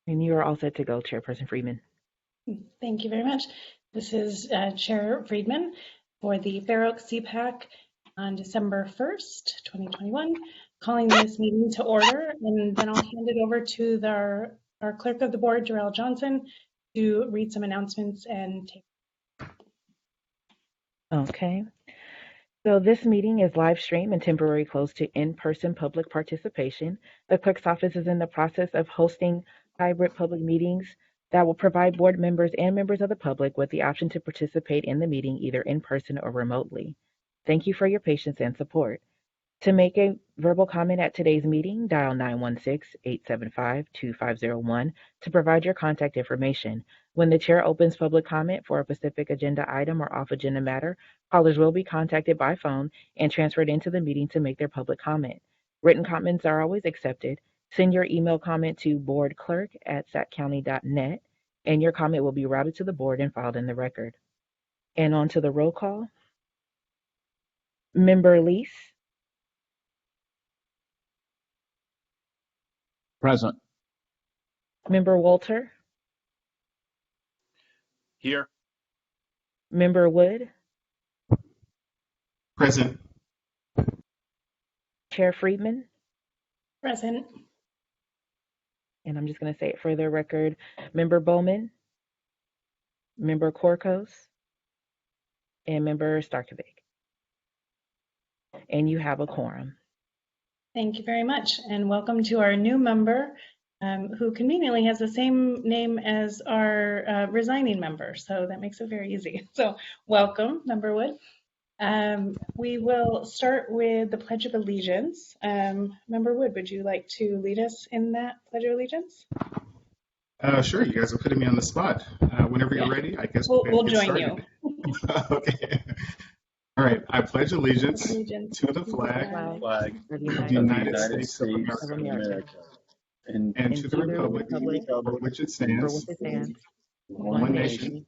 And you are all set to go, Chairperson Freeman. Thank you very much. This is Chair Friedman for the Fair Oaks Cpac on December 1st, 2021, calling this meeting to order, and then I'll hand it over to our clerk of the board, Jarrell Johnson, to read some announcements and take. Okay. So this meeting is live streamed and temporarily closed to in-person public participation. The clerk's office is in the process of hosting hybrid public meetings that will provide board members and members of the public with the option to participate in the meeting either in person or remotely. Thank you for your patience and support. To make a verbal comment at today's meeting, dial 916-875-2501 to provide your contact information. When the chair opens public comment for a specific agenda item or off-agenda matter, callers will be contacted by phone and transferred into the meeting to make their public comment. Written comments are always accepted. Send your email comment to boardclerk@saccounty.net, and your comment will be routed to the board and filed in the record. And on to the roll call. Member Lease. Present. Member Walter. Here. Member Wood. Present. Chair Friedman. Present. And I'm just going to say it for the record. Member Bowman. Member Korkos. And Member Starkovic. And you have a quorum. Thank you very much, and welcome to our new member who conveniently has the same name as our resigning member, so that makes it very easy. So welcome, Member Wood. We will start with the Pledge of Allegiance. Member Wood, would you like to lead us in that Pledge of Allegiance? Sure, you guys are putting me on the spot. Whenever you're ready, I guess we'll join you. Okay. All right, I pledge allegiance to the flag of the United States of America and to the republic for which it stands, one nation,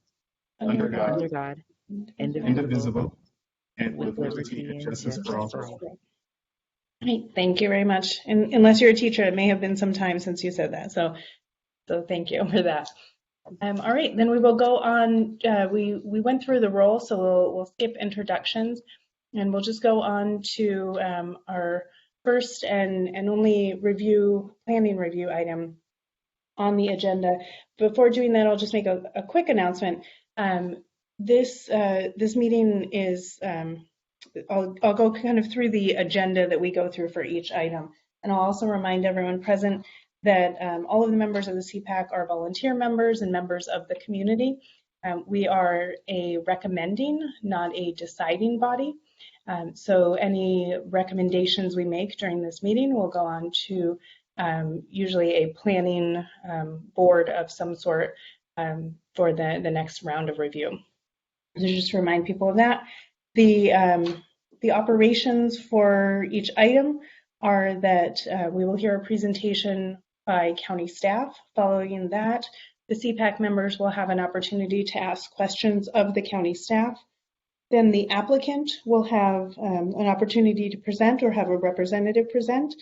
under God, indivisible, and with liberty and justice for all. Right, thank you very much. And unless you're a teacher, it may have been some time since you said that, so thank you for that. All right, then we will go on. We went through the roll, so we'll skip introductions, and we'll just go on to our first and only planning review item on the agenda. Before doing that, I'll just make a quick announcement. This meeting is, I'll go kind of through the agenda that we go through for each item, and I'll also remind everyone present that all of the members of the Cpac are volunteer members and members of the community. We are a recommending, not a deciding body. So any recommendations we make during this meeting will go on to usually a planning board of some sort for the next round of review. So just to remind people of that, the operations for each item are that we will hear a presentation by county staff. Following that, the Cpac members will have an opportunity to ask questions of the county staff. Then the applicant will have an opportunity to present or have a representative present,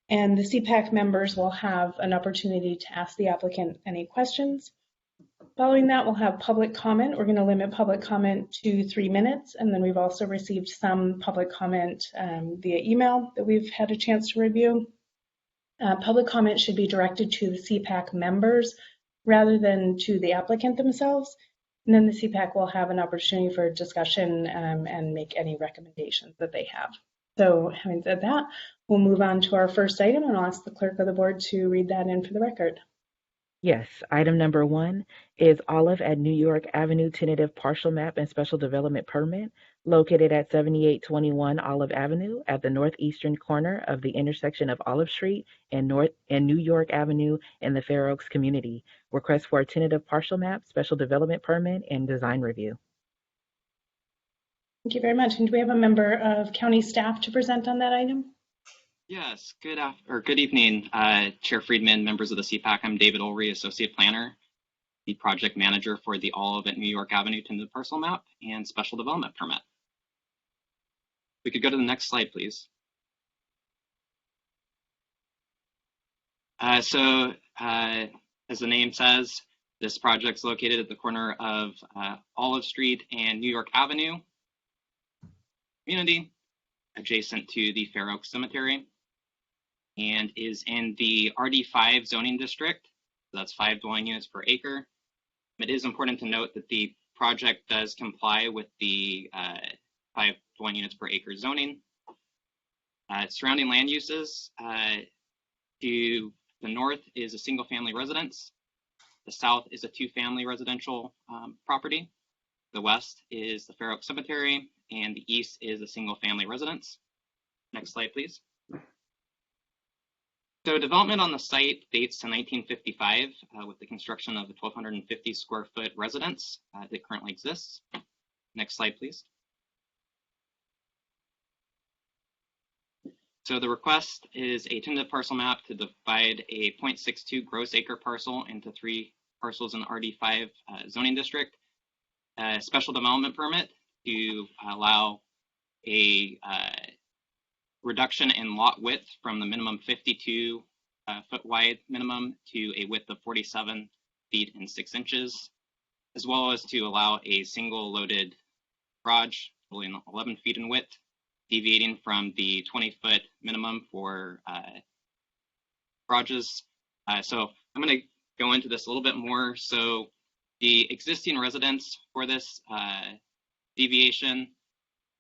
and the Cpac members will have an opportunity to ask the applicant any questions. Following that, we'll have public comment. We're going to limit public comment to 3 minutes, and then we've also received some public comment via email that we've had a chance to review. Public comment should be directed to the Cpac members rather than to the applicant themselves. And then the Cpac will have an opportunity for discussion and make any recommendations that they have. So having said that, we'll move on to our first item, and I'll ask the clerk of the board to read that in for the record. Yes, item number 1 is Olive at New York Avenue tentative partial map and special development permit located at 7821 Olive Avenue at the northeastern corner of the intersection of Olive Street and New York Avenue in the Fair Oaks community. Request for a tentative partial map, special development permit, and design review. Thank you very much. And do we have a member of county staff to present on that item? Yes, good evening, Chair Friedman, members of the Cpac. I'm David Ulrey, Associate Planner, the Project Manager for the Olive at New York Avenue tentative parcel map and special development permit. We could go to the next slide, please. As As the name says, this project's located at the corner of Olive Street and New York Avenue community, adjacent to the Fair Oaks Cemetery, and is in the RD5 zoning district. So that's 5 dwelling units per acre. It is important to note that the project does comply with the 5 dwelling units per acre zoning. Surrounding land uses, to the north is a single family residence. The south is a 2-family residential property. The west is the Fair Oaks Cemetery, and the east is a single family residence. Next slide, please. So development on the site dates to 1955 with the construction of the 1,250 square foot residence that currently exists. Next slide, please. So the request is a tentative parcel map to divide a 0.62 gross acre parcel into 3 parcels in the RD5 zoning district. A special development permit to allow a reduction in lot width from the minimum 52 foot wide minimum to a width of 47 feet and 6 inches, as well as to allow a single loaded garage, totaling 11 feet in width, deviating from the 20-foot minimum for garages. So I'm going to go into this a little bit more. So the existing residence for this deviation,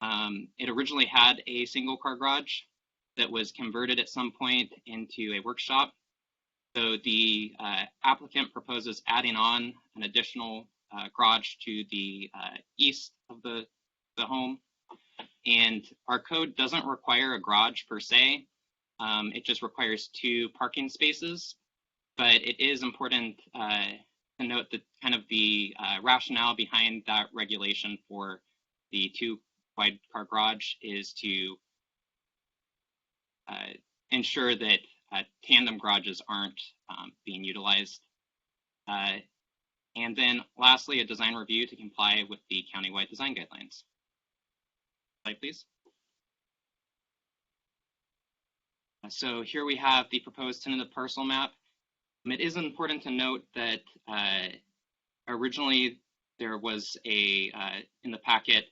it originally had a single car garage that was converted at some point into a workshop. So the applicant proposes adding on an additional garage to the east of the home. And our code doesn't require a garage per se. It just requires 2 parking spaces. But it is important to note that kind of the rationale behind that regulation for the 2 wide car garage is to ensure that tandem garages aren't being utilized. And then lastly, a design review to comply with the countywide design guidelines. Slide, please. So here we have the proposed tentative parcel map. It is important to note that originally there was a, in the packet,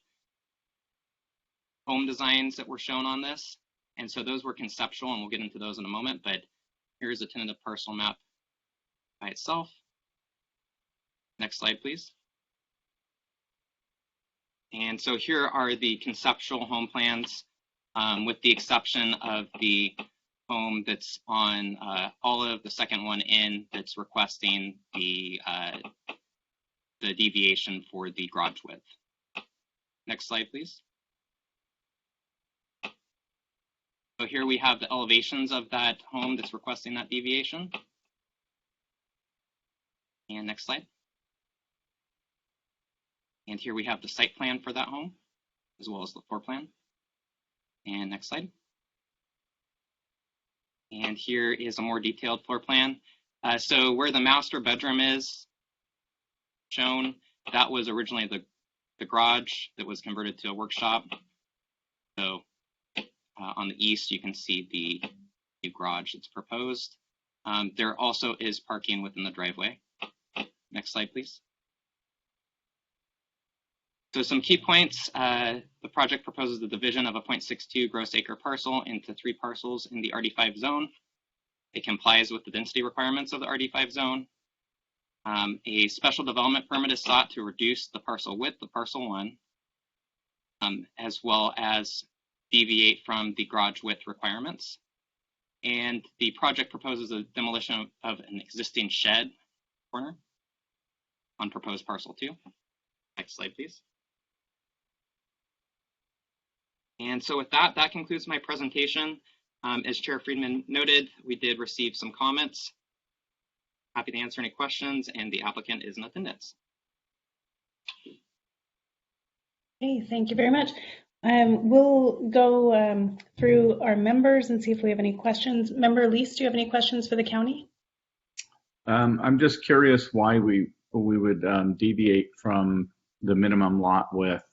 home designs that were shown on this. And so those were conceptual, and we'll get into those in a moment, but here's a tentative parcel map by itself. Next slide, please. And so here are the conceptual home plans, with the exception of the home that's on Olive, the second one in, that's requesting the deviation for the garage width. Next slide, please. So here we have the elevations of that home that's requesting that deviation. And next slide. And here we have the site plan for that home, as well as the floor plan. And next slide. And here is a more detailed floor plan. So where the master bedroom is shown, that was originally the garage that was converted to a workshop. So on the east, you can see the new garage that's proposed. There also is parking within the driveway. Next slide, please. So some key points. The project proposes the division of a 0.62 gross acre parcel into 3 parcels in the RD5 zone. It complies with the density requirements of the RD5 zone. A special development permit is sought to reduce the parcel width of parcel 1, as well as deviate from the garage width requirements. And the project proposes a demolition of an existing shed corner on proposed parcel 2. Next slide, please. And so with that, that concludes my presentation. As Chair Friedman noted, we did receive some comments. Happy to answer any questions, and the applicant is in attendance. Okay, thank you very much. We'll go through our members and see if we have any questions. Member Lease, do you have any questions for the county? I'm just curious why we would deviate from the minimum lot width.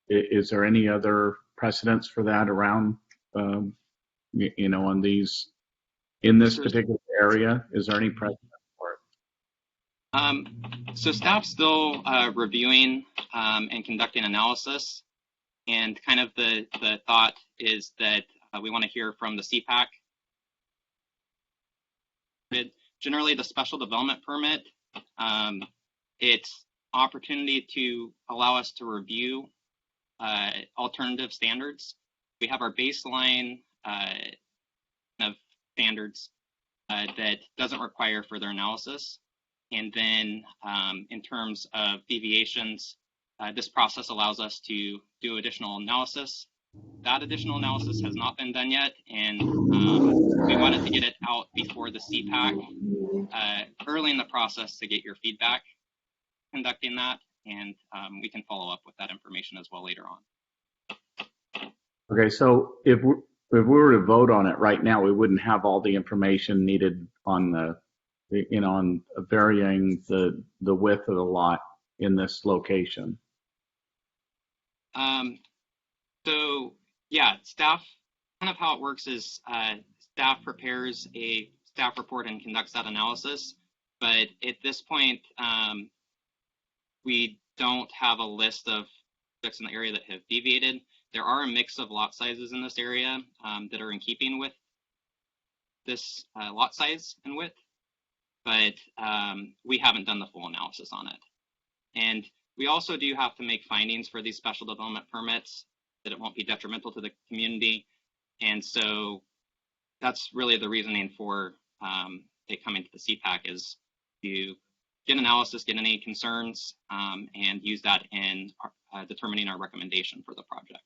Is there any other precedence for that around, on these, in this particular area? Is there any precedent for it? So staff's still reviewing and conducting analysis, and kind of the thought is that we want to hear from the Cpac. Generally, the special development permit, it's opportunity to allow us to review alternative standards. We have our baseline of standards that doesn't require further analysis. And then in terms of deviations, this process allows us to do additional analysis. That additional analysis has not been done yet, and we wanted to get it out before the Cpac early in the process to get your feedback conducting that, and we can follow up with that information as well later on. Okay, so if we were to vote on it right now, we wouldn't have all the information needed on on varying the width of the lot in this location. So yeah, staff, kind of how it works is staff prepares a staff report and conducts that analysis. But at this point, we don't have a list of projects in the area that have deviated. There are a mix of lot sizes in this area that are in keeping with this lot size and width, but we haven't done the full analysis on it. And we also do have to make findings for these special development permits that it won't be detrimental to the community. And so that's really the reasoning for it coming to the Cpac, is to get analysis, get any concerns, and use that in determining our recommendation for the project.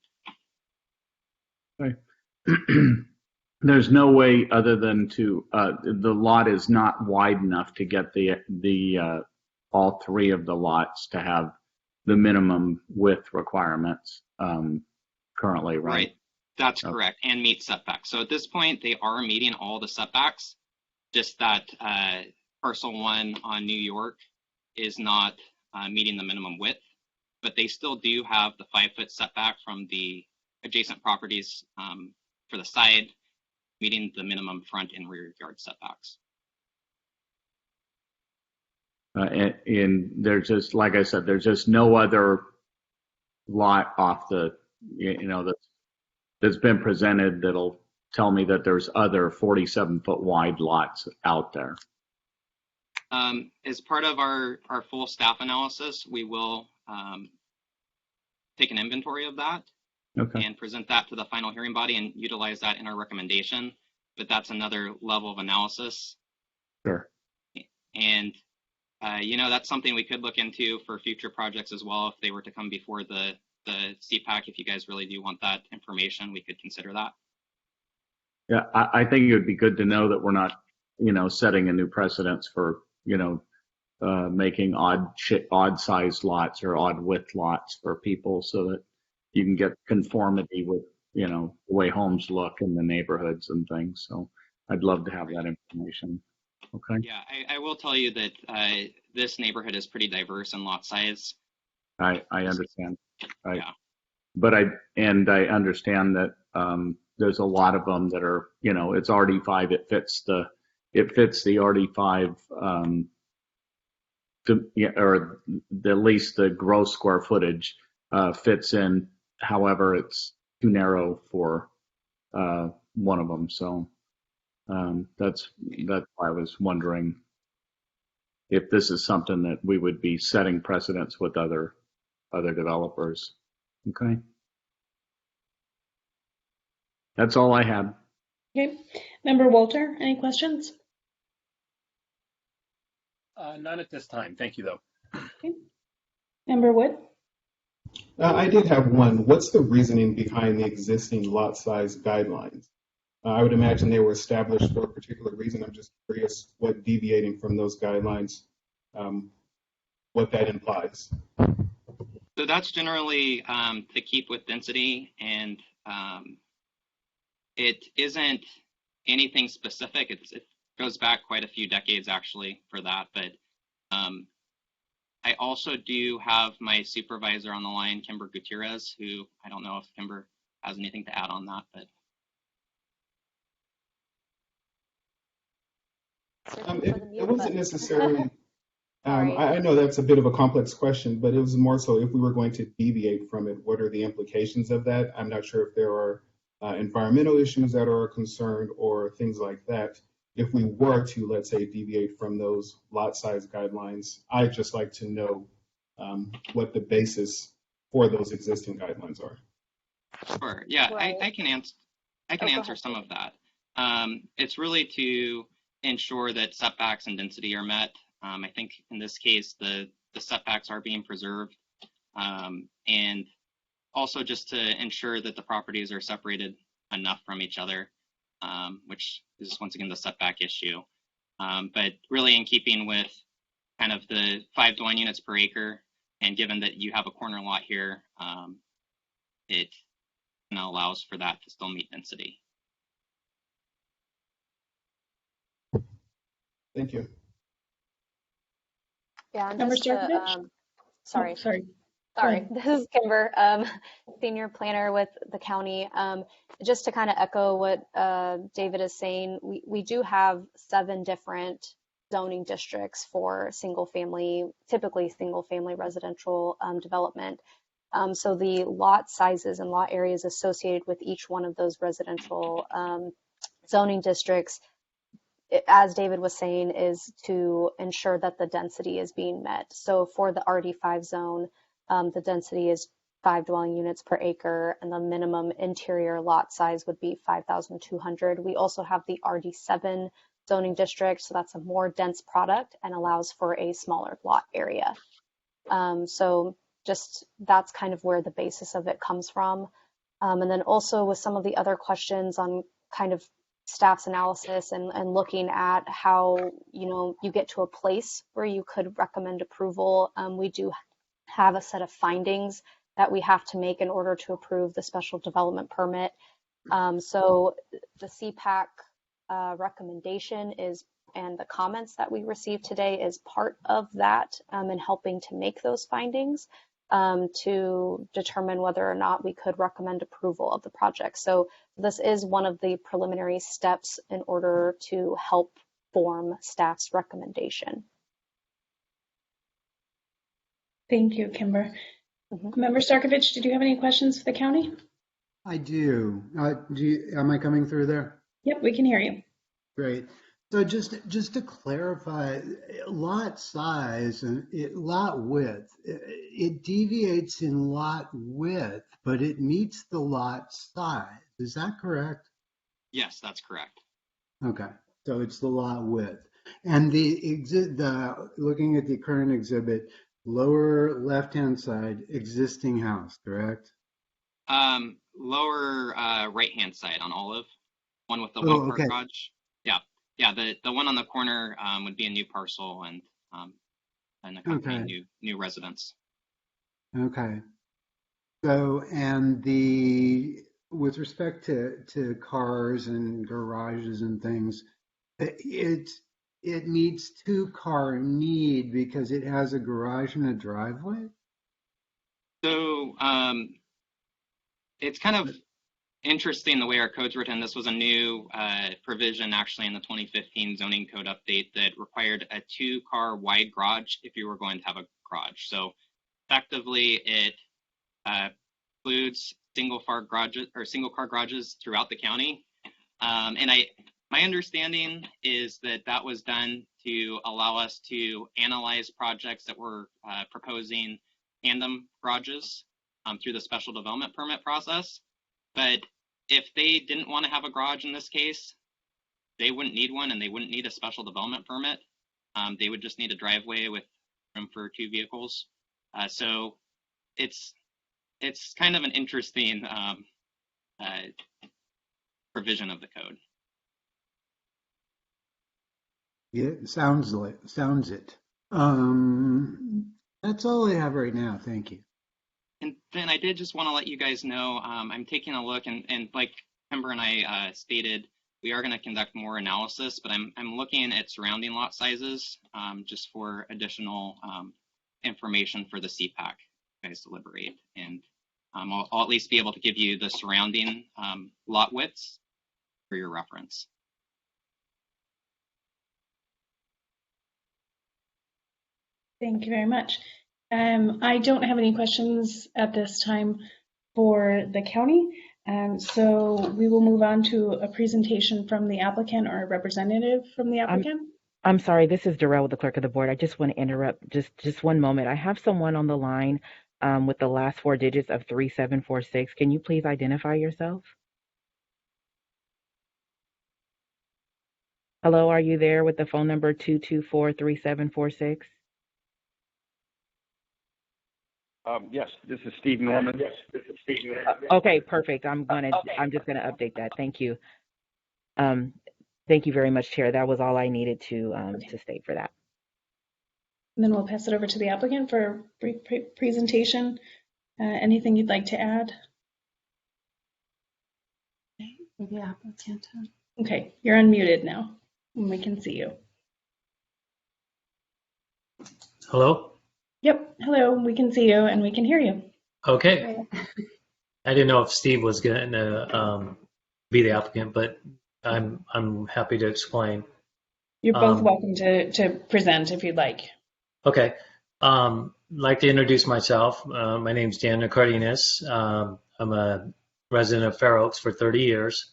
Okay. There's no way other than to the lot is not wide enough to get the all three of the lots to have the minimum width requirements currently, right? Right, that's correct, and meet setbacks. So at this point, they are meeting all the setbacks, just that parcel 1 on New York is not meeting the minimum width, but they still do have the 5-foot setback from the adjacent properties for the side, meeting the minimum front and rear yard setbacks. And there's just, like I said, there's just no other lot off the, that's been presented that'll tell me that there's other 47-foot wide lots out there. As part of our full staff analysis, we will take an inventory of that. Okay. And present that to the final hearing body and utilize that in our recommendation. But that's another level of analysis. Sure. And, that's something we could look into for future projects as well. If they were to come before the Cpac, if you guys really do want that information, we could consider that. Yeah, I think it would be good to know that we're not, setting a new precedence for, making odd sized lots or odd width lots for people, so that you can get conformity with, the way homes look in the neighborhoods and things. So I'd love to have that information. Okay. Yeah, I will tell you that this neighborhood is pretty diverse in lot size. I understand. Yeah. But I understand that there's a lot of them that are, it's RD5. It fits the RD5 or at least the gross square footage fits in. However, it's too narrow for one of them. So that's why I was wondering if this is something that we would be setting precedents with other developers. Okay. That's all I had. Okay. Member Walter, any questions? None at this time. Thank you, though. Okay. Member Wood? I did have one. What's the reasoning behind the existing lot size guidelines? I would imagine they were established for a particular reason. I'm just curious what deviating from those guidelines, what that implies. So that's generally to keep with density, and it isn't anything specific. It goes back quite a few decades actually for that, but I also do have my supervisor on the line, Kimber Gutierrez, who I don't know if Kimber has anything to add on that, but. It wasn't necessarily, Sorry. I know that's a bit of a complex question, but it was more so if we were going to deviate from it, what are the implications of that? I'm not sure if there are environmental issues that are a concern or things like that. If we were to, let's say, deviate from those lot size guidelines, I'd just like to know what the basis for those existing guidelines are. Sure. Yeah, Right. I can answer. I can answer some of that. It's really to ensure that setbacks and density are met. I think in this case, the setbacks are being preserved, and also just to ensure that the properties are separated enough from each other, which is once again the setback issue. But really in keeping with kind of the 5 dwelling units per acre, and given that you have a corner lot here, it allows for that to still meet density. Thank you. Yeah, and Member just to, Starkovich? sorry. Oh, sorry. Sorry, this is Kimber, senior planner with the county. Just to kind of echo what David is saying, we do have 7 different zoning districts for typically single family residential development. So the lot sizes and lot areas associated with each one of those residential zoning districts, as David was saying, is to ensure that the density is being met. So for the RD5 zone, the density is 5 dwelling units per acre, and the minimum interior lot size would be 5,200. We also have the RD7 zoning district, so that's a more dense product and allows for a smaller lot area. So just that's kind of where the basis of it comes from. And then also with some of the other questions on kind of staff's analysis and looking at how, you get to a place where you could recommend approval, we do have a set of findings that we have to make in order to approve the special development permit. So the Cpac recommendation and the comments that we received today is part of that in helping to make those findings to determine whether or not we could recommend approval of the project. So this is one of the preliminary steps in order to help form staff's recommendation. Thank you, Kimber. Member Starkovich, did you have any questions for the county? I do. Am I coming through there? Yep, we can hear you. Great. So just to clarify, lot size and lot width, it deviates in lot width, but it meets the lot size. Is that correct? Yes, that's correct. Okay, so it's the lot width. And looking at the current exhibit, lower left-hand side, existing house, correct? Lower right-hand side on Olive, one with the one-car garage. Yeah, the one on the corner would be a new parcel and accompanying new residents. Okay. So, and with respect to cars and garages and things, it meets 2-car need because it has a garage and a driveway? So it's kind of interesting the way our code's written. This was a new provision actually in the 2015 zoning code update that required a 2-car wide garage if you were going to have a garage. So effectively it includes single-car garages throughout the county. And my understanding is that was done to allow us to analyze projects that were proposing tandem garages through the special development permit process. But if they didn't want to have a garage in this case, they wouldn't need one and they wouldn't need a special development permit. They would just need a driveway with room for 2 vehicles. So it's kind of an interesting provision of the code. Yeah, sounds it. That's all I have right now. Thank you. And then I did just want to let you guys know, I'm taking a look and like Kimber and I stated, we are going to conduct more analysis, but I'm looking at surrounding lot sizes just for additional information for the Cpac guys to deliberate. And I'll at least be able to give you the surrounding lot widths for your reference. Thank you very much. I don't have any questions at this time for the county. So we will move on to a presentation from the applicant or a representative from the applicant. I'm sorry, this is Darrell with the clerk of the board. I just want to interrupt just one moment. I have someone on the line with the last four digits of 3746. Can you please identify yourself? Hello, are you there with the phone number 224-3746? Yes, this is Steve Norman. Okay, perfect. I'm just gonna update that. Thank you. Thank you very much, Chair. That was all I needed to state for that. And then we'll pass it over to the applicant for a brief presentation. Anything you'd like to add? The applicant. Okay, you're unmuted now, and we can see you. Hello? Yep, hello, we can see you and we can hear you. Okay. I didn't know if Steve was going to be the applicant, but I'm happy to explain. You're both welcome to present if you'd like. Okay. I'd like to introduce myself. My name's Dan Cardenas. I'm a resident of Fair Oaks for 30 years.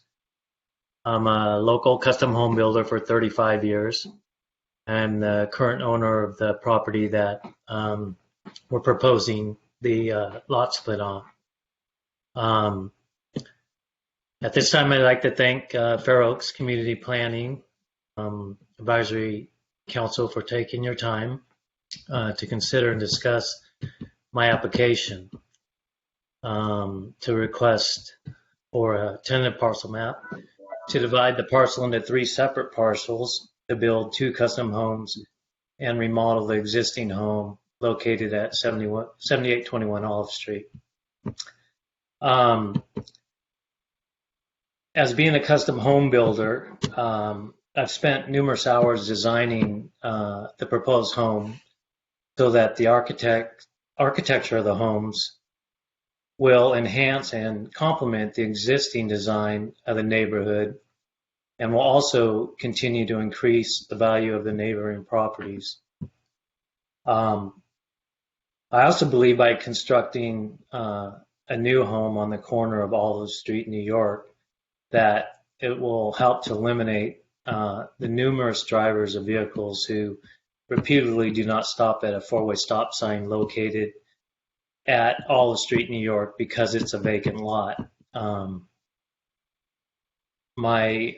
I'm a local custom home builder for 35 years. I'm the current owner of the property that we're proposing the lot split on. At this time, I'd like to thank Fair Oaks Community Planning Advisory Council for taking your time to consider and discuss my application to request for a tenant parcel map to divide the parcel into 3 separate parcels to build 2 custom homes and remodel the existing home located at 7821 Olive Street. As being a custom home builder, I've spent numerous hours designing the proposed home so that the architecture of the homes will enhance and complement the existing design of the neighborhood and will also continue to increase the value of the neighboring properties. I also believe by constructing a new home on the corner of Olive Street, New York, that it will help to eliminate the numerous drivers of vehicles who repeatedly do not stop at a 4-way stop sign located at Olive Street, New York, because it's a vacant lot. My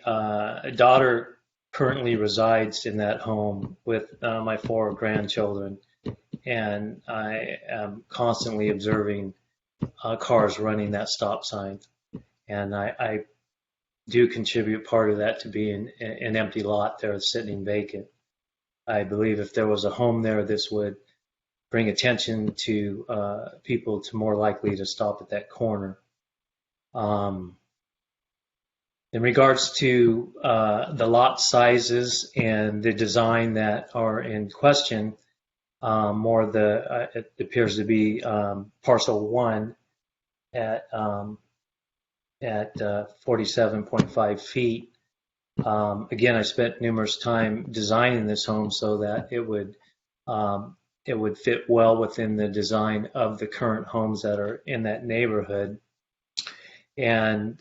daughter currently resides in that home with my 4 grandchildren, and I am constantly observing cars running that stop sign. And I do contribute part of that to being an empty lot there sitting vacant. I believe if there was a home there, this would bring attention to people to more likely to stop at that corner. In regards to the lot sizes and the design that are in question, it appears to be parcel 1 at 47.5 feet. Again, I spent numerous time designing this home so that it would fit well within the design of the current homes that are in that neighborhood. And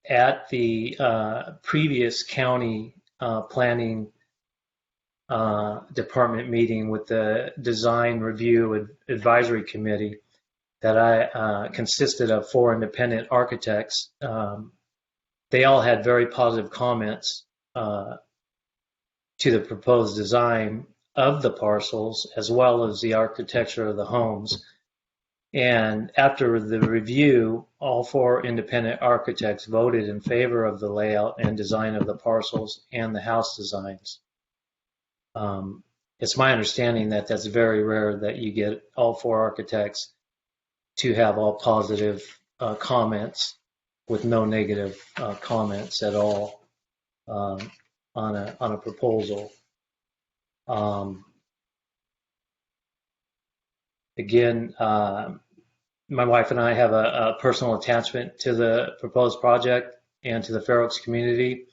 at the previous county planning department meeting with the design review advisory committee that I consisted of 4 independent architects, they all had very positive comments to the proposed design of the parcels as well as the architecture of the homes. And after the review, all 4 independent architects voted in favor of the layout and design of the parcels and the house designs. It's my understanding that that's very rare that you get all 4 architects to have all positive comments with no negative comments at all on a proposal. Again, my wife and I have a personal attachment to the proposed project and to the Fair Oaks community,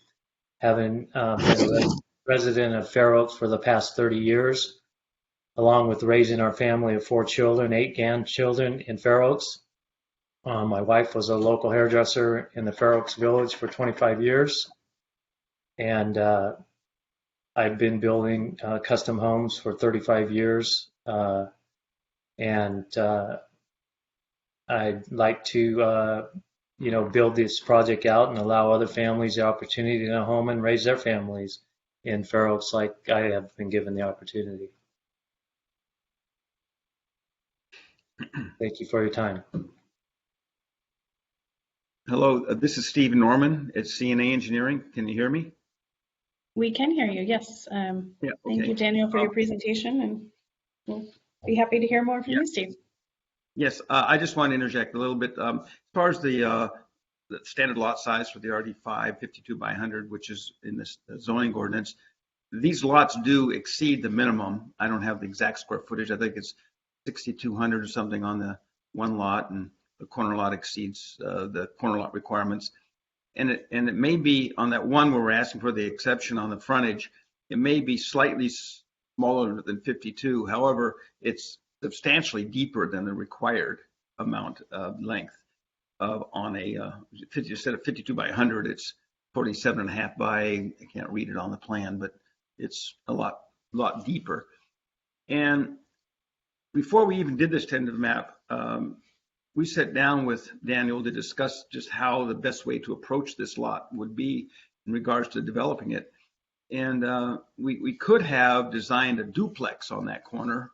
having been a resident of Fair Oaks for the past 30 years. along with raising our family of 4 children, 8 grandchildren in Fair Oaks. My wife was a local hairdresser in the Fair Oaks Village for 25 years. And I've been building custom homes for 35 years. And I'd like to, build this project out and allow other families the opportunity to go home and raise their families in Fair Oaks like I have been given the opportunity. Thank you for your time. Hello, this is Steve Norman at Cna Engineering. Can you hear me? We can hear you, yes. Yeah, okay. Thank you, Daniel, for your presentation, and we'll be happy to hear more from you, Steve. Yes, I just want to interject a little bit. As far as the standard lot size for the RD5, 52 by 100, which is in this zoning ordinance, these lots do exceed the minimum. I don't have the exact square footage. I think it's 6,200 or something on the one lot, and the corner lot exceeds the corner lot requirements. And it may be on that one where we're asking for the exception on the frontage, it may be slightly smaller than 52. However, it's substantially deeper than the required amount of length on a instead of 52 by 100, it's 47.5 by, I can't read it on the plan, but it's a lot deeper. And before we even did this tentative map, we sat down with Daniel to discuss just how the best way to approach this lot would be in regards to developing it. And we could have designed a duplex on that corner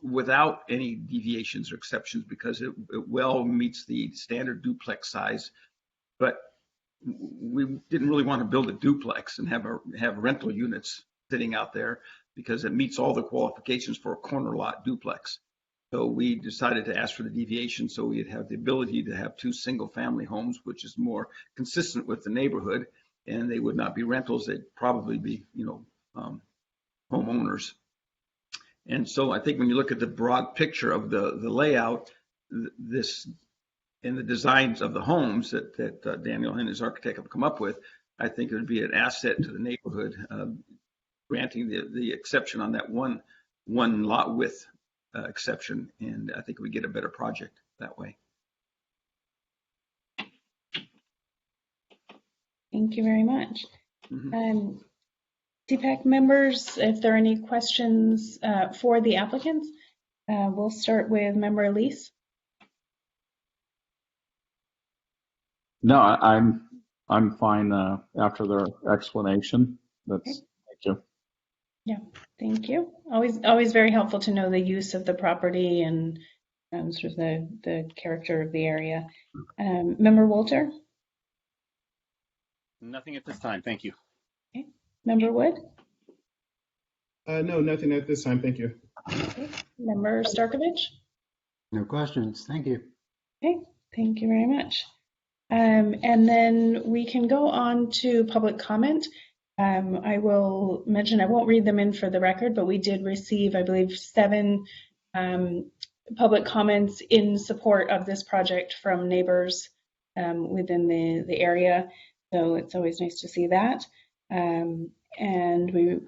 without any deviations or exceptions because it well meets the standard duplex size. But we didn't really want to build a duplex and have rental units sitting out there because it meets all the qualifications for a corner lot duplex. So we decided to ask for the deviation so we'd have the ability to have 2 single family homes, which is more consistent with the neighborhood, and they would not be rentals. They'd probably be, homeowners. And so I think when you look at the broad picture of the layout, this and the designs of the homes that Daniel and his architect have come up with, I think it would be an asset to the neighborhood, granting the exception on that one lot width exception, and I think we get a better project that way. Thank you very much. Cpac members, if there are any questions for the applicants, we'll start with member Elise. No, I'm fine after their explanation. That's okay. Thank you. Yeah, thank you. Always very helpful to know the use of the property and sort of the character of the area. Member Walter? Nothing at this time, thank you. Okay. Member Wood? No, nothing at this time, thank you. Okay. Member Starkovich? No questions, thank you. Okay, thank you very much. And then we can go on to public comment. I will mention, I won't read them in for the record, but we did receive, I believe, 7 public comments in support of this project from neighbors within the area. So it's always nice to see that. And we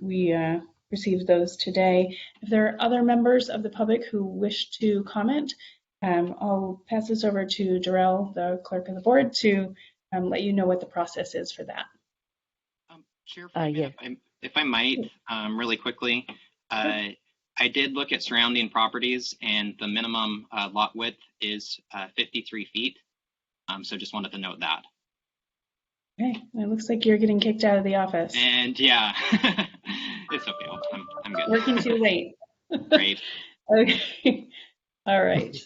received those today. If there are other members of the public who wish to comment, I'll pass this over to Darrell, the clerk of the board, to let you know what the process is for that. Chair, if I might, really quickly, I did look at surrounding properties, and the minimum lot width is 53 feet. So just wanted to note that. Okay, it looks like you're getting kicked out of the office. And yeah, it's okay. I'm good. Working too late. Great. Okay. All right.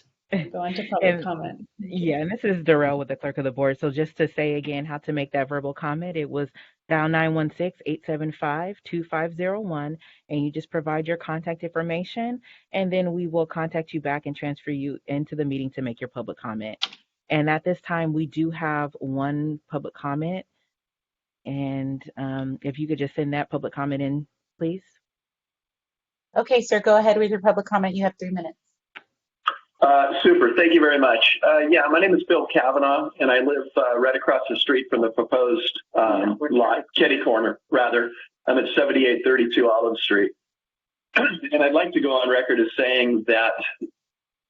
Go on to public comment. Yeah, and this is Darrell with the clerk of the board. So just to say again how to make that verbal comment, it was dial 916-875-2501, and you just provide your contact information, and then we will contact you back and transfer you into the meeting to make your public comment. And at this time, we do have 1 public comment, and if you could just send that public comment in, please. Okay, sir, go ahead with your public comment. You have 3 minutes. Super. Thank you very much. Yeah, my name is Bill Kavanaugh, and I live right across the street from the proposed lot, kitty corner, rather. I'm at 7832 Olive Street. and I'd like to go on record as saying that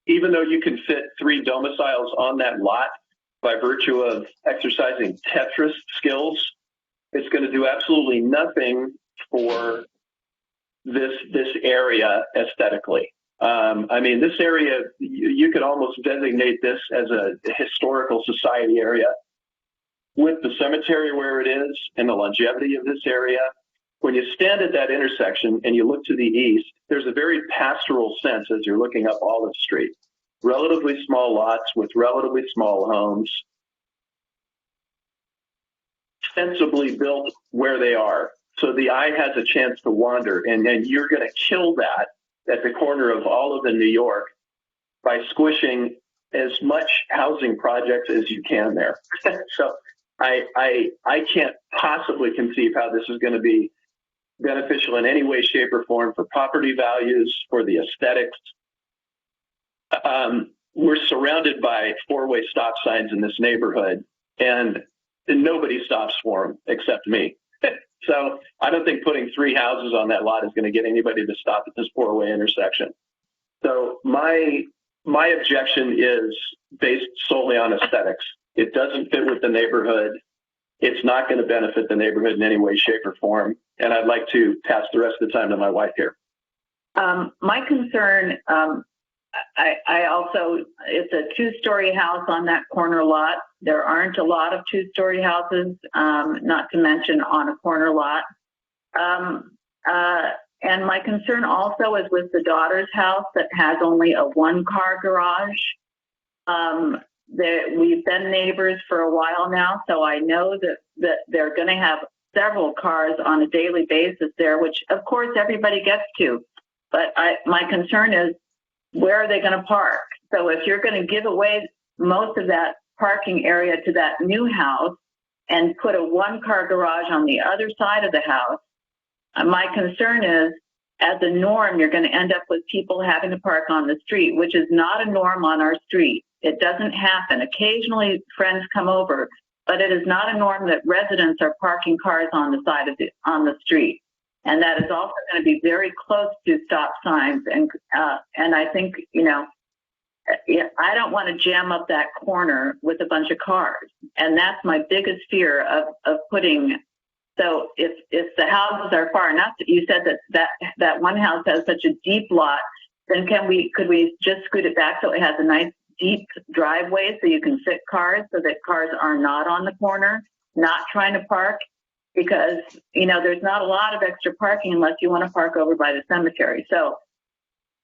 even though you can fit 3 domiciles on that lot by virtue of exercising Tetris skills, it's going to do absolutely nothing for this area aesthetically. I mean, this area, you could almost designate this as a historical society area. With the cemetery where it is and the longevity of this area, when you stand at that intersection and you look to the east, there's a very pastoral sense as you're looking up Olive Street. Relatively small lots with relatively small homes, sensibly built where they are. So the eye has a chance to wander, and then you're going to kill that at the corner of Olive and New York by squishing as much housing projects as you can there. So I can't possibly conceive how this is going to be beneficial in any way, shape, or form for property values, for the aesthetics. We're surrounded by 4-way stop signs in this neighborhood, and nobody stops for them except me. So I don't think putting 3 houses on that lot is going to get anybody to stop at this 4-way intersection. So my objection is based solely on aesthetics. It doesn't fit with the neighborhood. It's not going to benefit the neighborhood in any way, shape, or form. And I'd like to pass the rest of the time to my wife here. My concern, I also, it's a 2-story house on that corner lot. There aren't a lot of 2-story houses, not to mention on a corner lot. And my concern also is with the daughter's house that has only a 1-car garage. We've been neighbors for a while now, so I know that they're going to have several cars on a daily basis there, which of course everybody gets to. But my concern is, where are they going to park? So if you're going to give away most of that parking area to that new house and put a 1-car garage on the other side of the house, my concern is, as a norm, you're going to end up with people having to park on the street, which is not a norm on our street. It doesn't happen. Occasionally friends come over, but it is not a norm that residents are parking cars on the side of the street. And that is also going to be very close to stop signs. And I think, I don't want to jam up that corner with a bunch of cars. And that's my biggest fear of putting. So if the houses are far enough, you said that one house has such a deep lot, then could we just scoot it back so it has a nice deep driveway so you can fit cars, so that cars are not on the corner, not trying to park? Because, there's not a lot of extra parking unless you want to park over by the cemetery. So,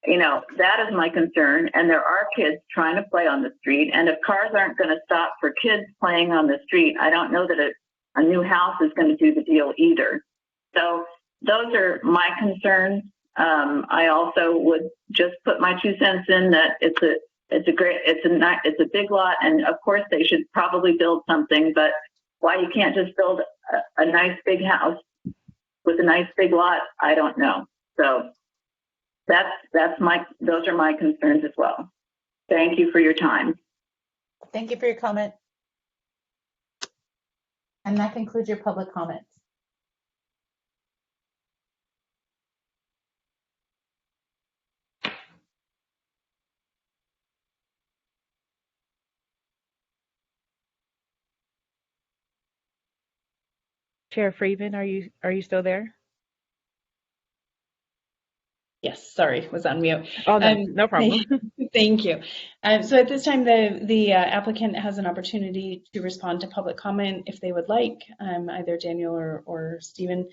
that is my concern. And there are kids trying to play on the street. And if cars aren't going to stop for kids playing on the street, I don't know that a new house is going to do the deal either. So those are my concerns. I also would just put my 2 cents in that it's a big lot. And of course they should probably build something, but why you can't just build a nice big house with a nice big lot, I don't know. So those are my concerns as well. Thank you for your time. Thank you for your comment. And that concludes your public comments. Chair Friedman, are you still there? Yes, sorry, was on mute. Oh, no problem. Thank you. So at this time, the applicant has an opportunity to respond to public comment if they would like, either Daniel or Stephen.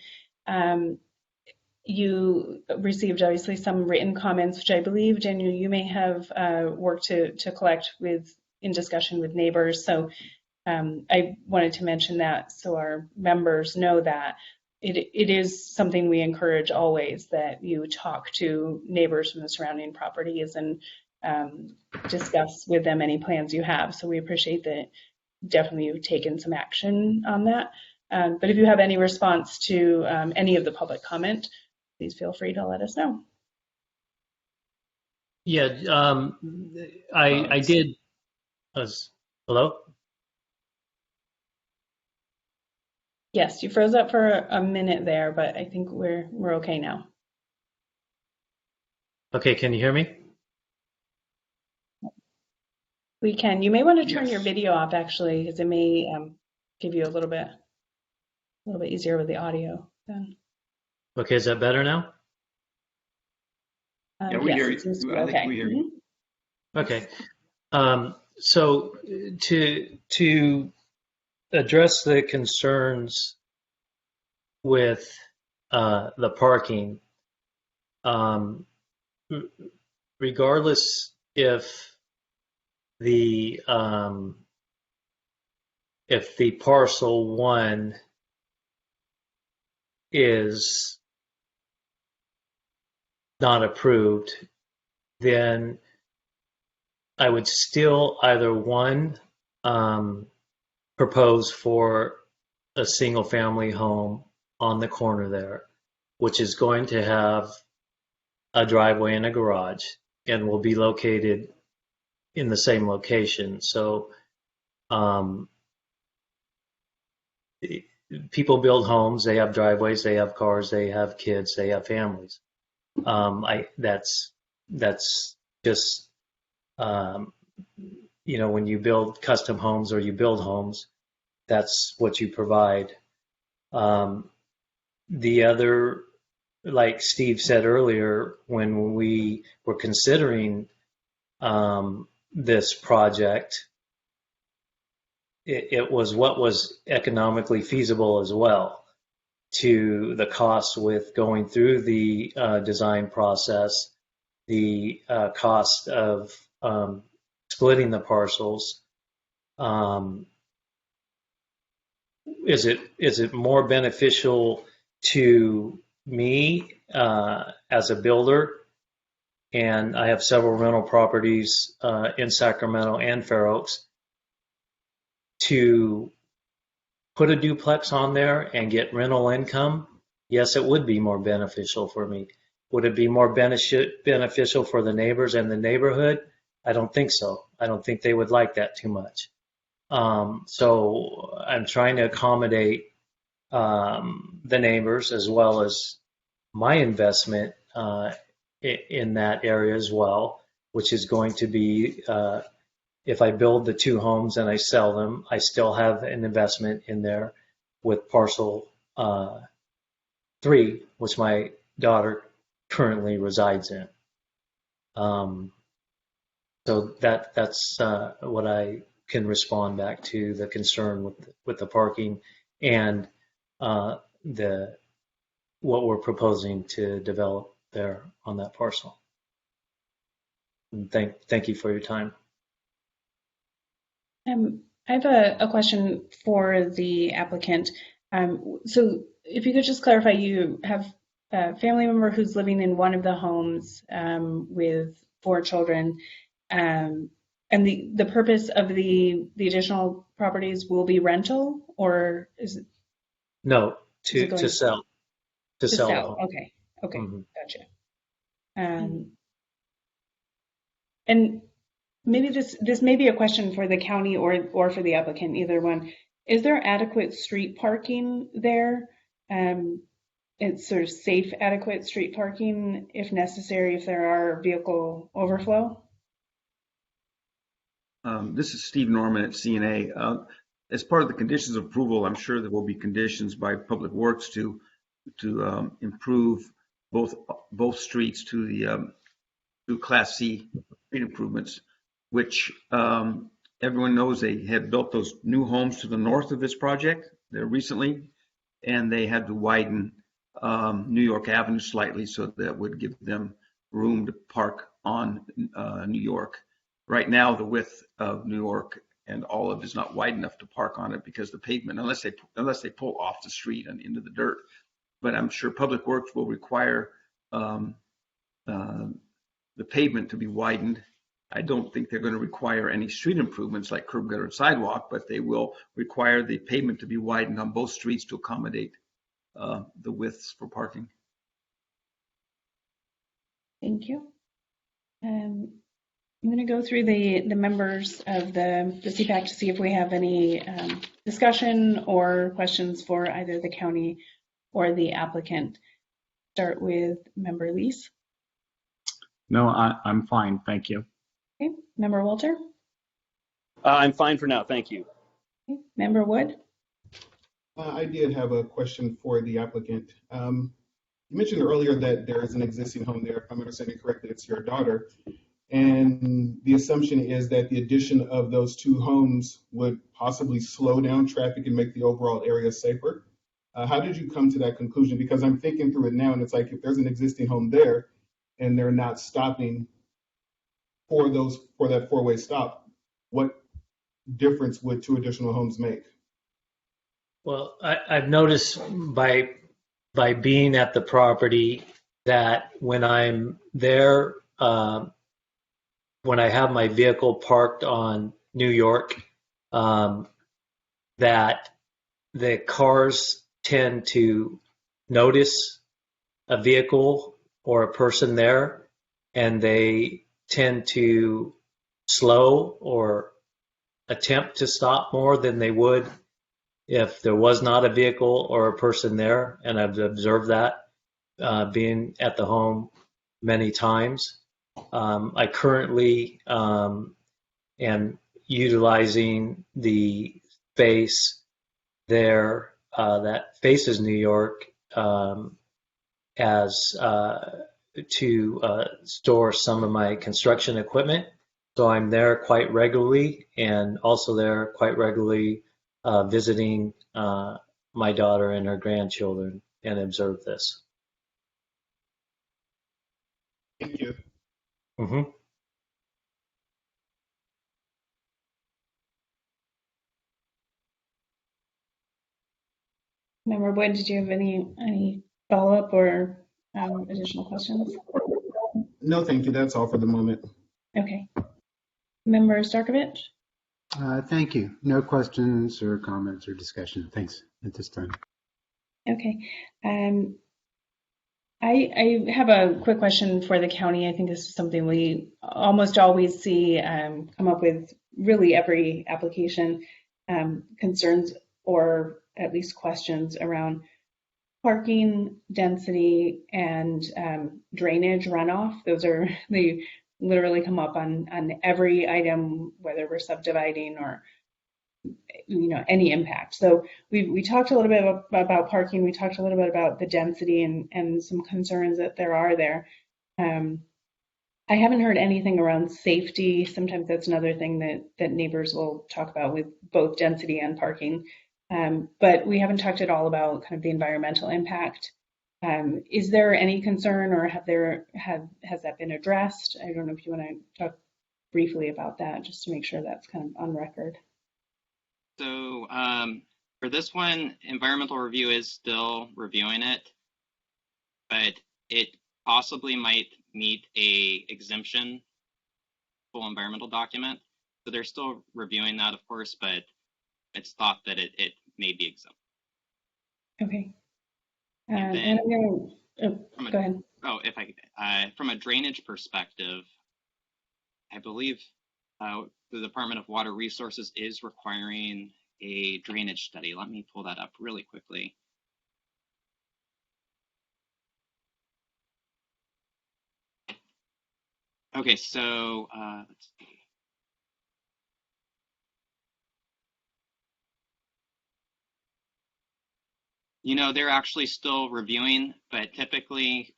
You received obviously some written comments, which I believe, Daniel, you may have worked to collect in discussion with neighbors. So I wanted to mention that so our members know that it is something we encourage always, that you talk to neighbors from the surrounding properties and discuss with them any plans you have. So we appreciate that definitely you've taken some action on that. But if you have any response to any of the public comment, please feel free to let us know. Yeah, I did. Hello? Yes, you froze up for a minute there, but I think we're okay now. Okay, can you hear me? We can. You may want to turn Yes. your video off actually, because it may give you a little bit easier with the audio then. Okay, is that better now? Yeah, we Yes, hear it seems to you. be I okay. think we hear you. Okay. So to address the concerns with the parking, regardless if the parcel one is not approved, then I would still either one, propose for a single family home on the corner there, which is going to have a driveway and a garage and will be located in the same location. So people build homes, they have driveways, they have cars, they have kids, they have families. That's just when you build custom homes or you build homes, that's what you provide. The other, like Steve said earlier, when we were considering this project, it was what was economically feasible as well, to the cost with going through the design process, the cost of splitting the parcels. Is it more beneficial to me as a builder? And I have several rental properties in Sacramento and Fair Oaks, to put a duplex on there and get rental income. Yes, it would be more beneficial for me. Would it be more beneficial for the neighbors and the neighborhood? I don't think so. I don't think they would like that too much. So I'm trying to accommodate the neighbors as well as my investment in that area as well, which is going to be, if I build the two homes and I sell them, I still have an investment in there with Parcel 3, which my daughter currently resides in. So that's what I can respond back to the concern with the parking and what we're proposing to develop there on that parcel. And thank you for your time. I have a question for the applicant. So if you could just clarify, you have a family member who's living in one of the homes with 4 children, and the purpose of the additional properties will be rental, or is it? No, to sell. To sell. The home. Okay. Mm-hmm. Gotcha. And maybe this may be a question for the county or for the applicant, either one. Is there adequate street parking there? It's sort of safe, adequate street parking if necessary, if there are vehicle overflow? This is Steve Norman at CNA. As part of the conditions of approval, I'm sure there will be conditions by Public Works to improve both streets to the Class C street improvements, which everyone knows they had built those new homes to the north of this project there recently, and they had to widen New York Avenue slightly so that would give them room to park on New York. Right now, the width of New York and Olive is not wide enough to park on it because the pavement, unless they pull off the street and into the dirt. But I'm sure Public Works will require the pavement to be widened. I don't think they're going to require any street improvements like curb, gutter, and sidewalk, but they will require the pavement to be widened on both streets to accommodate the widths for parking. Thank you. I'm going to go through the members of the Cpac to see if we have any discussion or questions for either the county or the applicant. Start with member Lees. No, I'm fine. Thank you. Okay. Member Walter? I'm fine for now. Thank you. Okay. Member Wood? I did have a question for the applicant. You mentioned earlier that there is an existing home there. If I'm understanding correctly, it's your daughter. And the assumption is that the addition of those two homes would possibly slow down traffic and make the overall area safer. How did you come to that conclusion? Because I'm thinking through it now, and it's like if there's an existing home there and they're not stopping for that four-way stop, what difference would two additional homes make? Well, I've noticed by being at the property that when I'm there, when I have my vehicle parked on New York, that the cars tend to notice a vehicle or a person there, and they tend to slow or attempt to stop more than they would if there was not a vehicle or a person there. And I've observed that being at the home many times. I currently am utilizing the space there that faces New York as to store some of my construction equipment. So I'm there quite regularly, and also there quite regularly visiting my daughter and her grandchildren, and observe this. Thank you. Mm-hmm. Member Wood, did you have any follow-up or additional questions? No, thank you. That's all for the moment. Okay. Member Starkovich? Thank you. No questions or comments or discussion. Thanks at this time. Okay. I have a quick question for the county. I think this is something we almost always see come up with really every application, concerns or at least questions around parking density and drainage runoff. They literally come up on every item, whether we're subdividing or any impact. So we talked a little bit about parking. We talked a little bit about the density and some concerns that there are there. I haven't heard anything around safety. Sometimes that's another thing that neighbors will talk about with both density and parking. But we haven't talked at all about kind of the environmental impact. Is there any concern, or has that been addressed? I don't know if you want to talk briefly about that, just to make sure that's kind of on record. So for this one, environmental review is still reviewing it, but it possibly might meet a exemption full environmental document. So they're still reviewing that, of course, but it's thought that it may be exempt. Okay. And and I'm gonna, go ahead. Oh, if I from a drainage perspective, I believe the Department of Water Resources is requiring a drainage study. Let me pull that up really quickly. Okay, so let's see. They're actually still reviewing, but typically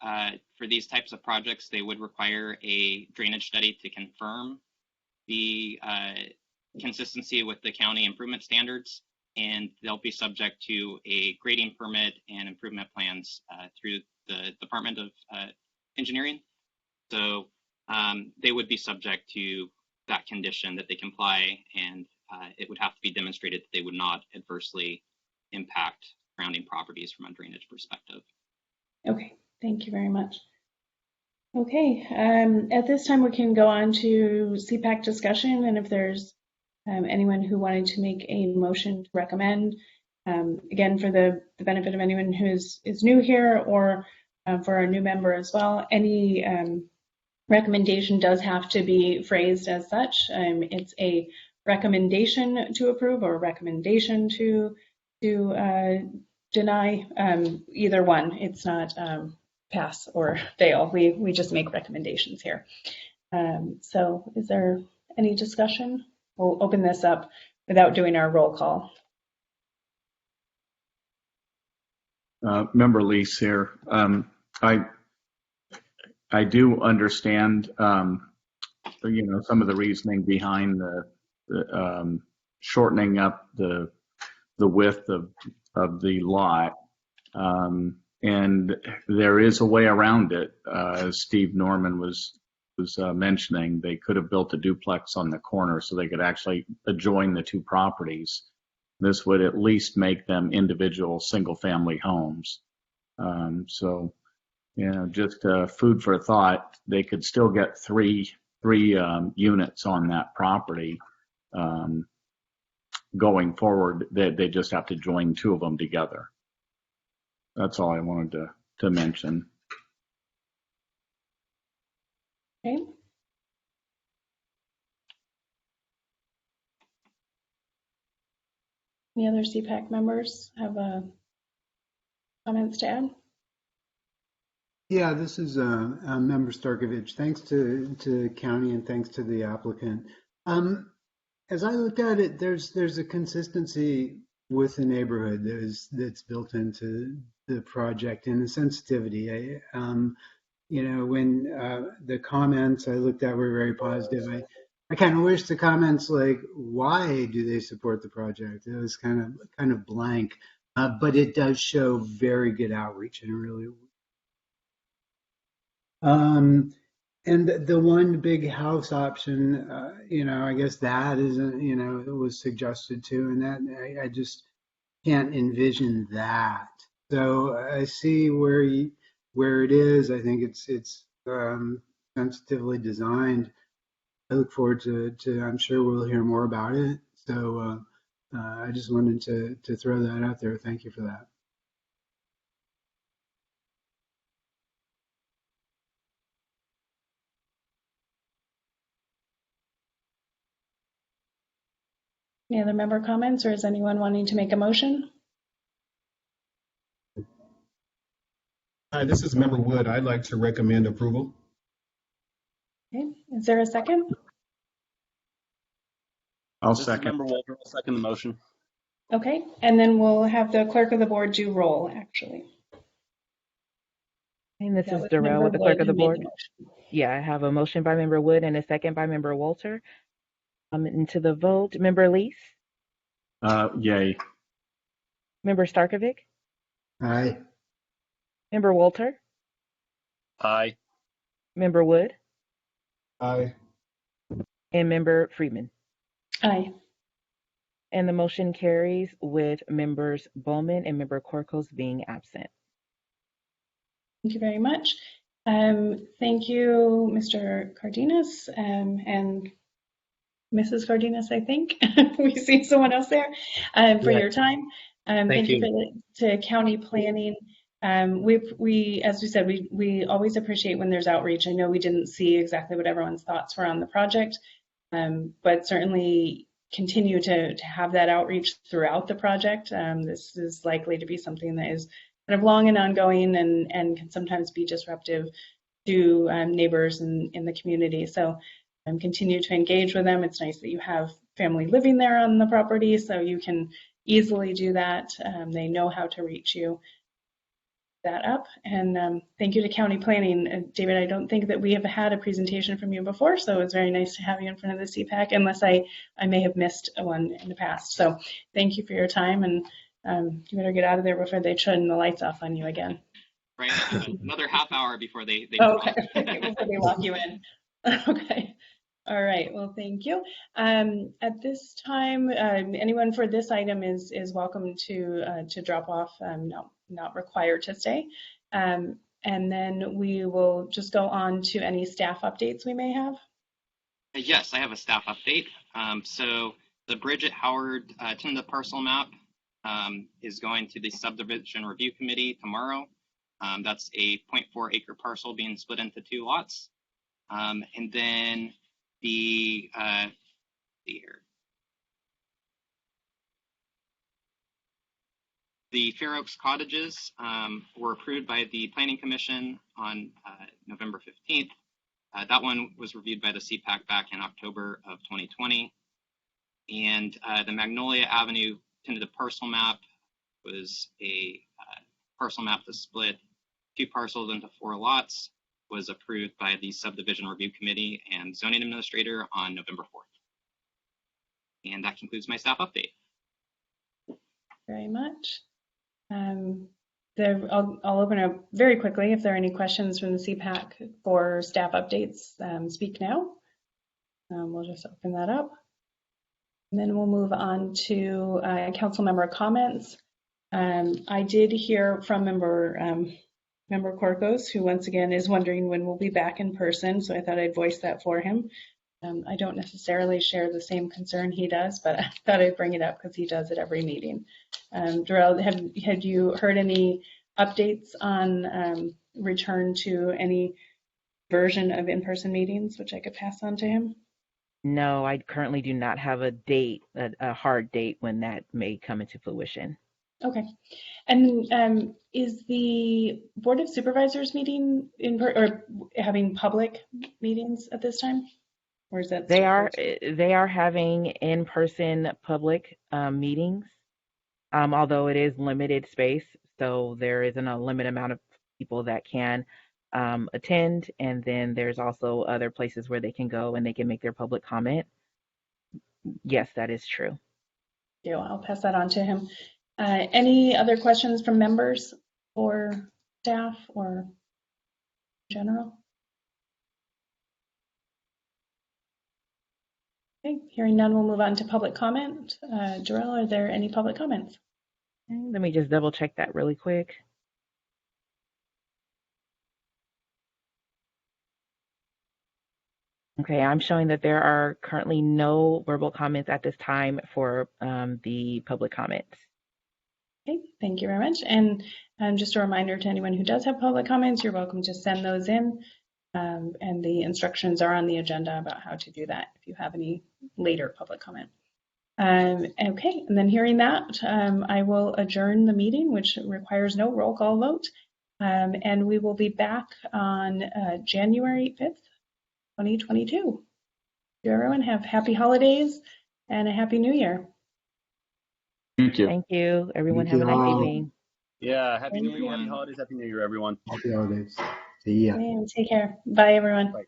for these types of projects, they would require a drainage study to confirm the consistency with the county improvement standards, and they'll be subject to a grading permit and improvement plans through the Department of Engineering. So they would be subject to that condition that they comply, and it would have to be demonstrated that they would not adversely impact surrounding properties from a drainage perspective. Okay, thank you very much. Okay, at this time we can go on to Cpac discussion, and if there's anyone who wanted to make a motion to recommend, again, for the benefit of anyone who is new here, or for our new member as well, any recommendation does have to be phrased as such. It's a recommendation to approve or a recommendation to deny, either one. It's not pass or fail. We just make recommendations here. So is there any discussion? We'll open this up without doing our roll call. Member Lease here. I do understand, some of the reasoning behind the shortening up the width of the lot. And there is a way around it. As Steve Norman was mentioning, they could have built a duplex on the corner so they could actually adjoin the two properties. This would at least make them individual single-family homes. So, just food for thought. They could still get three units on that property. Going forward, they just have to join two of them together. That's all I wanted to mention. Okay. Any other Cpac members have comments to add? Yeah, this is Member Starkovich. Thanks to county and thanks to the applicant. As I looked at it, there's a consistency with the neighborhood that's built into the project and the sensitivity. When the comments I looked at were very positive, I kind of wish the comments like, why do they support the project? It was kind of blank, but it does show very good outreach and really. And the one big house option, I guess that isn't, it was suggested to, and that I just can't envision that. So I see where it is. I think it's sensitively designed. I look forward to I'm sure we'll hear more about it. So I just wanted to throw that out there. Thank you for that. Any other member comments, or is anyone wanting to make a motion? Hi, this is Member Wood. I'd like to recommend approval. Okay, is there a second? I'll This second. is Member Walter. I'll second the motion. Okay, and then we'll have the clerk of the board do roll, actually. And this That is was Darrell Member with the Wood clerk of the who made board. the motion. Yeah, I have a motion by Member Wood and a second by Member Walter. Into the vote, Member Lease, Yay. Member Starkovic, Aye. Member Walter, Aye. Member Wood, Aye. and Member Friedman. Aye. And the motion carries with members Bowman and Member Corcos being absent. Thank you very much. Thank you, Mr. Cardenas, and Mrs. Cardenas, I think. We see someone else there for your time. Thank you to county planning. We, as we said, we always appreciate when there's outreach. I know we didn't see exactly what everyone's thoughts were on the project, but certainly continue to have that outreach throughout the project. This is likely to be something that is kind of long and ongoing and can sometimes be disruptive to neighbors in the community. So continue to engage with them. It's nice that you have family living there on the property, so you can easily do that. They know how to reach you. That up. And thank you to county planning. David, I don't think that we have had a presentation from you before, so it's very nice to have you in front of the Cpac, unless I may have missed one in the past. So thank you for your time, and you better get out of there before they turn the lights off on you again. Right, another half hour before they okay. Before they lock you in. Okay. All right. Well, thank you. At this time, anyone for this item is welcome to drop off. Not required to stay. And then we will just go on to any staff updates we may have. Yes, I have a staff update. So the bridge at Howard to the parcel map is going to the subdivision review committee tomorrow. That's a 0.4 acre parcel being split into 2 lots. And then the The Fair Oaks cottages were approved by the Planning Commission on November 15th. That one was reviewed by the Cpac back in October of 2020. And the Magnolia Avenue tentative parcel map was a parcel map that split 2 parcels into 4 lots, was approved by the Subdivision Review Committee and Zoning Administrator on November 4th. And that concludes my staff update. Very much. I'll open up very quickly if there are any questions from the Cpac for staff updates. Speak now. We'll just open that up. And then we'll move on to council member comments. I did hear from member Corcos, who once again is wondering when we'll be back in person, so I thought I'd voice that for him. I don't necessarily share the same concern he does, but I thought I'd bring it up because he does it every meeting. Darrell, had you heard any updates on return to any version of in-person meetings, which I could pass on to him? No, I currently do not have a date, a hard date when that may come into fruition. Okay. And is the Board of Supervisors meeting or having public meetings at this time? Or is that they are having in-person public meetings, although it is limited space, so there isn't a limited amount of people that can attend, and then there's also other places where they can go and they can make their public comment. Yes, that is true. Yeah, I'll pass that on to him. Any other questions from members or staff or in general? Okay, hearing none, we'll move on to public comment. Darrell, are there any public comments? Okay, let me just double check that really quick. Okay, I'm showing that there are currently no verbal comments at this time for the public comments. Okay, thank you very much. And just a reminder to anyone who does have public comments, you're welcome to send those in. And the instructions are on the agenda about how to do that if you have any later public comment. Okay, and then hearing that, I will adjourn the meeting, which requires no roll call vote. And we will be back on January 5th, 2022. Do everyone have happy holidays and a happy new year. Thank you. Thank you. Everyone have a nice evening. Yeah, happy New Year, happy holidays, happy New Year, everyone. Happy holidays. See ya. Okay, take care. Bye, everyone. Bye.